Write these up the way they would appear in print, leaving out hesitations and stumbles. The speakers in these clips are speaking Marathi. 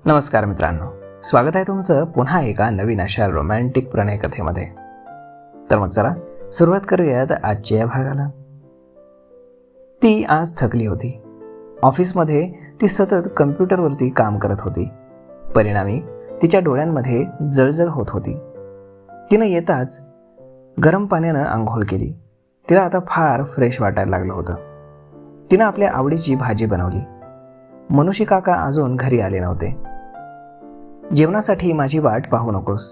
नमस्कार मित्रांनो, स्वागत आहे तुमचं पुन्हा एका नवीन अशा रोमॅन्टिक प्रणय कथेमध्ये. तर मग चला सुरुवात करूयात आजच्या या भागाला. ती आज थकली होती. ऑफिसमध्ये ती सतत कम्प्युटरवरती काम करत होती. परिणामी तिच्या डोळ्यांमध्ये जळजळ होत होती. तिनं येताच गरम पाण्यानं आंघोळ केली. तिला आता फार फ्रेश वाटायला लागलं होतं. तिनं आपल्या आवडीची भाजी बनवली. मनुष्य काका अजून घरी आले नव्हते. जेवणासाठी माझी वाट पाहू नकोस,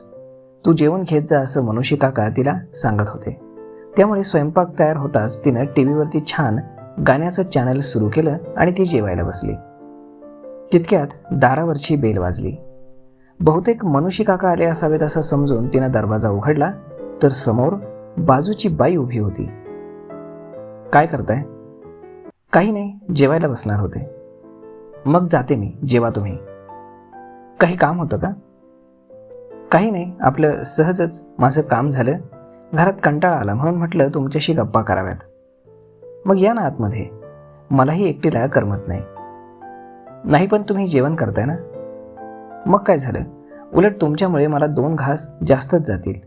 तू जेवण घेत जा असं मनुष्य काका तिला सांगत होते. त्यामुळे स्वयंपाक तयार होताच तिनं टीव्हीवरती छान गाण्याचं चॅनल सुरू केलं आणि ती जेवायला बसली. तितक्यात दारावरची बेल वाजली. बहुतेक मनुष्य काका आले असावेत असं समजून तिनं दरवाजा उघडला तर समोर बाजूची बाई उभी होती. काय करताय? काही नाही, जेवायला बसणार होते. मग जाते मी, जेवा तुम्ही. काही काम होतं का? काही नाही, आपलं सहजच माझं काम झालं, घरात कंटाळा आला म्हणून म्हटलं तुमच्याशी गप्पा कराव्यात. मग या ना आतमध्ये, मलाही एकटीला करमत नाही. नाही पण तुम्ही जेवण करताय ना. मग काय झालं, उलट तुमच्यामुळे मला 2 घास जास्तच जातील.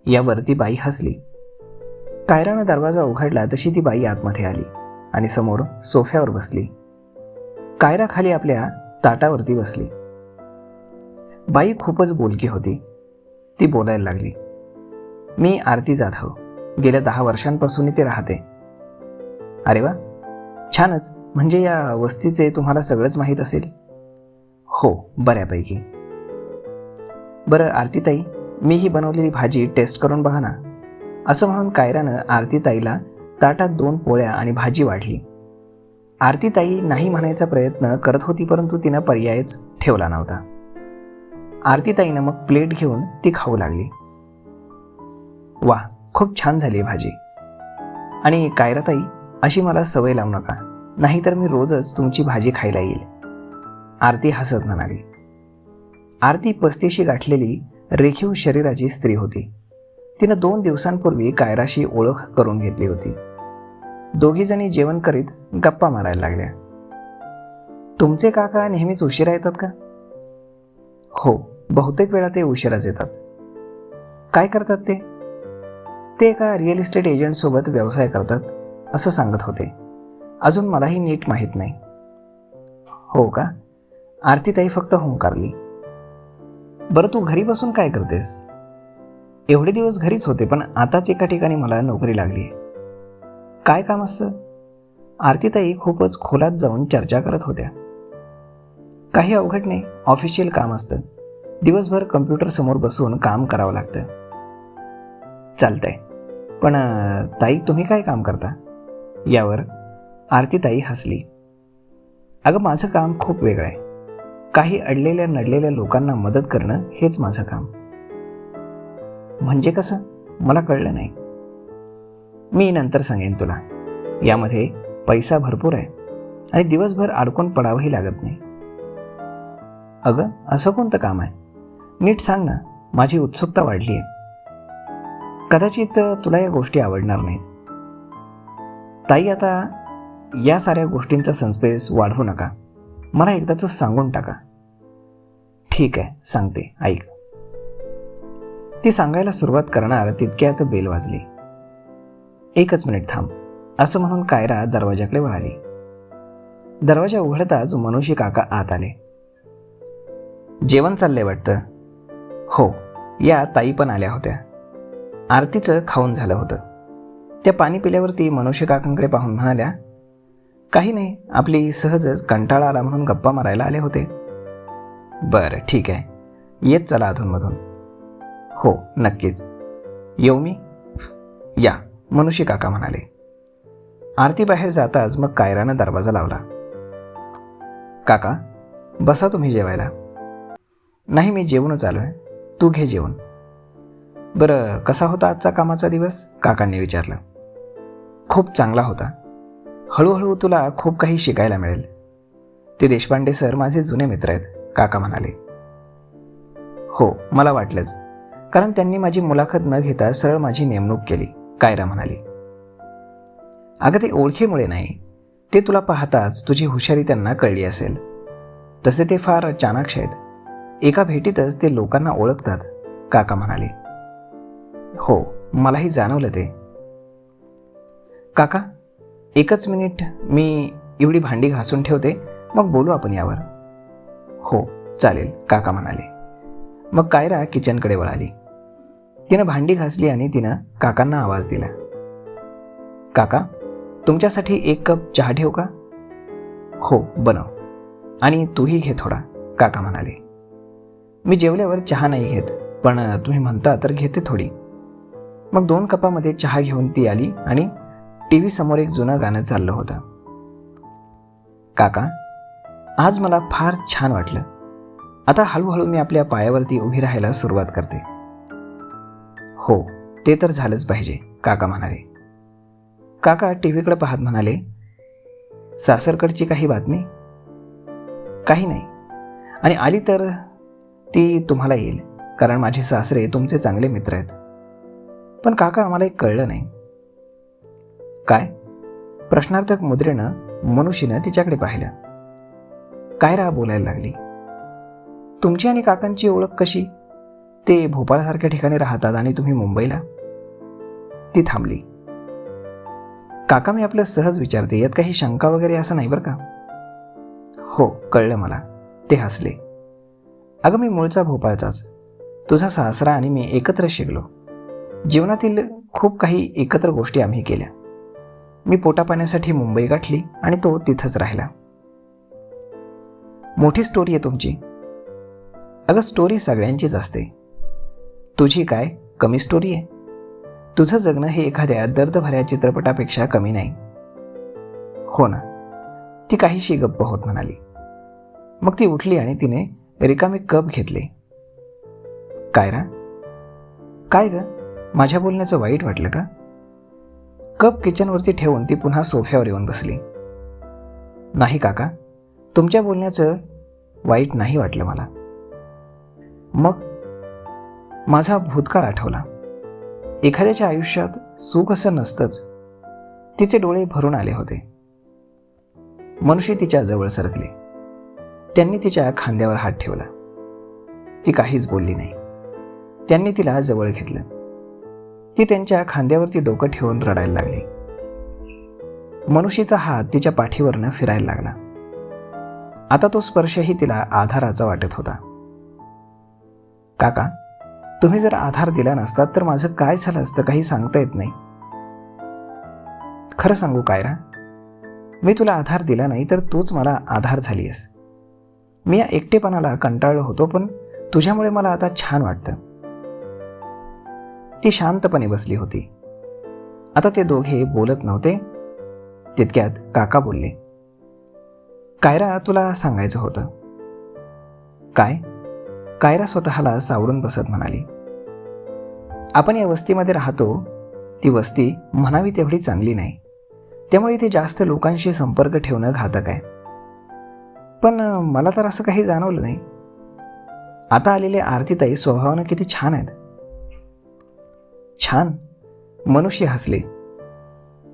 यावर ती बाई हसली. कायरानं दरवाजा उघडला तशी ती बाई आतमध्ये आली आणि समोर सोफ्यावर बसली. कायरा खाली आपल्या ताटावरती बसली. बाई खूपच बोलकी होती. ती बोलायला लागली. मी आरती जाधव, गेल्या 10 वर्षांपासून इथे राहते. अरे वा, छानच. म्हणजे या वस्तीचे तुम्हाला सगळंच माहीत असेल? हो, बऱ्यापैकी. बरं आरतीताई, मी ही बनवलेली भाजी टेस्ट करून बघा ना. असं म्हणून कायरानं आरतीताईला ताटात 2 पोळ्या आणि भाजी वाढली. आरतीताई नाही म्हणायचा प्रयत्न करत होती, परंतु तिनं पर्यायच ठेवला नव्हता. आरतीताईनं मग प्लेट घेऊन ती खाऊ लागली. वा, खूप छान झाली भाजी. आणि कायराताई, अशी मला सवय लावू नका, नाहीतर मी रोजच तुमची भाजी खायला येईल. आरती हसत म्हणाली. आरती 35शी गाठलेली रेखीव शरीराची स्त्री होती. तिनं 2 दिवसांपूर्वी कायराशी ओळख करून घेतली होती. दोघीजणी जेवण करीत गप्पा मारायला लागल्या. तुमचे काका नेहमीच उशिरा येतात का? हो, बहुतेक वेळा ते उशिराच येतात. काय करतात ते? ते एका रिअल इस्टेट एजंट सोबत व्यवसाय करतात असं सांगत होते. अजून मलाही नीट माहीत नाही. हो का? आरतीताई फक्त हुंकारली. बरं तू घरी बसून काय करतेस? एवढे दिवस घरीच होते, पण आताच एका ठिकाणी मला नोकरी लागली आहे. काय काम असतं? आरतीताई खूपच खोलात जाऊन चर्चा करत होत्या. काही अवघड नाही, ऑफिशियल काम असतं. दिवसभर कम्प्युटर समोर बसून काम करावं लागतं. चालतंय, पण ताई तुम्ही काय काम करता? यावर आरतीताई हसली. अगं माझं काम खूप वेगळं आहे. काही अडलेल्या नडलेल्या लोकांना मदत करणं हेच माझं काम. म्हणजे कसं? मला कळलं नाही. मी नंतर सांगेन तुला. यामध्ये पैसा भरपूर आहे आणि दिवसभर अडकून पडावंही लागत नाही. अगं असं कोणतं काम आहे? नीट सांग ना, माझी उत्सुकता वाढली आहे. कदाचित तुला या गोष्टी आवडणार नाहीत. ताई, आता या साऱ्या गोष्टींचा सस्पेन्स वाढवू नका. मला एकदाच सांगून टाका. ठीक आहे, सांगते, ऐक. ती सांगायला सुरुवात करणार तितक्यात बेल वाजली. 1च मिनिट थांब, असं म्हणून कायरा दरवाजाकडे वळाली. दरवाजा उघडताच मनुष्य काका आत आले. जेवण चाललंय वाटतं? हो, या ताई पण आल्या होत्या. आरतीचं खाऊन झालं होतं. त्या पाणी पिल्यावरती मनुष्य काकांकडे पाहून म्हणाल्या, काही नाही, आपली सहजच कंटाळा आला म्हणून गप्पा मारायला आले होते. बरं ठीक आहे, येत चला अधूनमधून. हो नक्कीच, येऊ मी? या, मनुष्य काका म्हणाले. आरती बाहेर जाताच मग कायरानं दरवाजा लावला. काका, बसा तुम्ही जेवायला. नाही, मी जेवूनच आलो आहे. तू घे जेवण. बरं, कसा होता आजचा कामाचा दिवस? काकांनी विचारलं. खूप चांगला होता. हळूहळू तुला खूप काही शिकायला मिळेल. ते देशपांडे सर माझे जुने मित्र आहेत, काका म्हणाले. हो, मला वाटलंच, कारण त्यांनी माझी मुलाखत न घेता सरळ माझी नेमणूक केली, कायरा म्हणाली. अगं ते ओळखीमुळे नाही, ते तुला पाहताच तुझी हुशारी त्यांना कळली असेल. तसे ते फार चाणाक्ष आहेत. एका भेटीतच ते लोकांना ओळखतात, काका म्हणाले. हो, मलाही जाणवलं ते. काका, एकच मिनिट, मी एवढी भांडी घासून ठेवते, मग बोलू आपण यावर. हो चालेल, काका म्हणाले. मग कायरा किचनकडे वळाली. तिनं भांडी घासली आणि तिनं काकांना आवाज दिला. काका, तुमच्यासाठी 1 कप चहा ठेवू का? हो बनव. आणि तूही घे थोडा, काका म्हणाले. मी जेवल्यावर चहा नाही घेत, पण तुम्ही म्हणता तर घेते थोडी. मग 2 कपामध्ये चहा घेऊन ती आली आणि टीव्ही समोर एक जुनं गाणं चाललं होतं. काका, आज मला फार छान वाटलं. आता हळूहळू मी आपल्या पायावरती उभी राहायला सुरुवात करते. हो, ते तर झालंच पाहिजे, काका म्हणाले. काका टीव्हीकडे पाहत म्हणाले, सासरकडची काही बातमी? काही नाही, आणि आली तर ती तुम्हाला येईल, कारण माझे सासरे तुमचे चांगले मित्र आहेत. पण काका, मला एक कळलं नाही. काय? प्रश्नार्थक मुद्रेनं मनुष्यनं तिच्याकडे पाहिलं. कायरा बोलायला लागली. तुमची आणि काकांची ओळख कशी? ते भोपाळसारख्या ठिकाणी राहतात आणि तुम्ही मुंबईला? ती थांबली. काका, मी आपलं सहज विचारते, यात काही शंका वगैरे असं नाही बरं का? हो, कळलं मला, ते हसले. अगं, मी मूळचा भोपाळचाच. तुझा सासरा आणि मी एकत्र शिकलो. जीवनातील खूप काही एकत्र गोष्टी आम्ही केल्या. मी पोटापाण्यासाठी मुंबई गाठली आणि तो तिथंच राहिला. मोठी स्टोरी आहे तुमची. अगं, स्टोरी सगळ्यांचीच असते. तुझी काय कमी स्टोरी आहे? तुझं जगणं हे एखाद्या दर्दभऱ्या चित्रपटापेक्षा कमी नाही. हो ना, ती काहीशी गप्प होत म्हणाली. मग ती उठली आणि तिने रिकामे कप घेतले. कायरा, काय ग, माझ्या बोलण्याचं वाईट वाटलं का? कप किचनवरती ठेवून ती पुन्हा सोफ्यावर येऊन बसली. नाही काका, तुमच्या बोलण्याचं वाईट नाही वाटलं मला. मग माझा भूतकाळ आठवला. एखाद्याच्या आयुष्यात सुख असं नसतंच. तिचे डोळे भरून आले होते. मनुष्य तिच्या जवळ सरकले. त्यांनी तिच्या खांद्यावर हात ठेवला. ती काहीच बोलली नाही. त्यांनी तिला जवळ घेतलं. ती त्यांच्या खांद्यावरती डोकं ठेवून रडायला लागली. मनुष्यचा हात तिच्या पाठीवरनं फिरायला लागला. आता तो स्पर्शही तिला आधाराचा वाटत होता. काका, तुम्ही जर आधार दिला नसतात तर माझं काय झालं असतं काही सांगता येत नाही. खरं सांगू कायरा, मी तुला आधार दिला नाही तर तूच मला आधार झालीयस. मी या एकटेपणाला कंटाळलो होतो, पण तुझ्यामुळे मला आता छान वाटतं. ती शांतपणे बसली होती. आता ते दोघे बोलत नव्हते. तितक्यात काका बोलले. कायरा, तुला सांगायचं होतं. काय? कायरा स्वतःला सावरून बसत म्हणाली. आपण या वस्तीमध्ये राहतो. ती वस्ती म्हणावी तेवढी चांगली नाही. त्यामुळे इथे जास्त लोकांशी संपर्क ठेवणं घातक आहे. पण मला तर असं काही जाणवलं नाही. आता आलेले आरतीताई स्वभावानं किती छान आहेत. छान? मनुष्य हसले.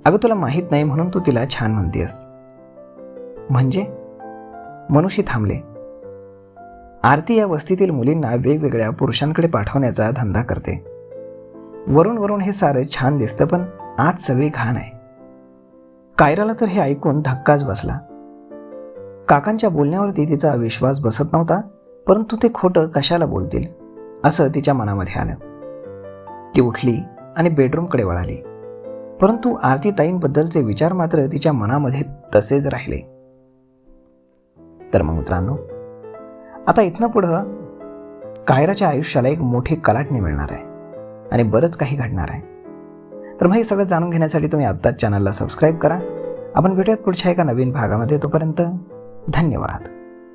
अगं, तुला माहीत नाही म्हणून तू तिला छान म्हणतेस. म्हणजे? मनुष्य थांबले. आरती या वस्तीतील मुलींना वेगवेगळ्या पुरुषांकडे पाठवण्याचा धंदा करते. वरून वरून हे सारं छान दिसतं, पण आत सगळी घाण आहे. कायराला तर हे ऐकून धक्काच बसला. काकांच्या बोलण्यावरती तिचा विश्वास बसत नव्हता, परंतु ते खोटं कशाला बोलतील असं तिच्या मनामध्ये आलं. ती उठली आणि बेडरूमकडे वळाली. परंतु आरतीताईंबद्दलचे विचार मात्र तिच्या मनामध्ये तसेच राहिले. तर मग मित्रांनो, आता इथनं पुढं कायराच्या आयुष्याला एक मोठी कलाटणी मिळणार आहे आणि बरंच काही घडणार आहे. तर मग हे सगळं जाणून घेण्यासाठी तुम्ही आत्ताच चॅनलला सबस्क्राईब करा. आपण भेटूयात पुढच्या एका नवीन भागामध्ये. तोपर्यंत धन्यवाद.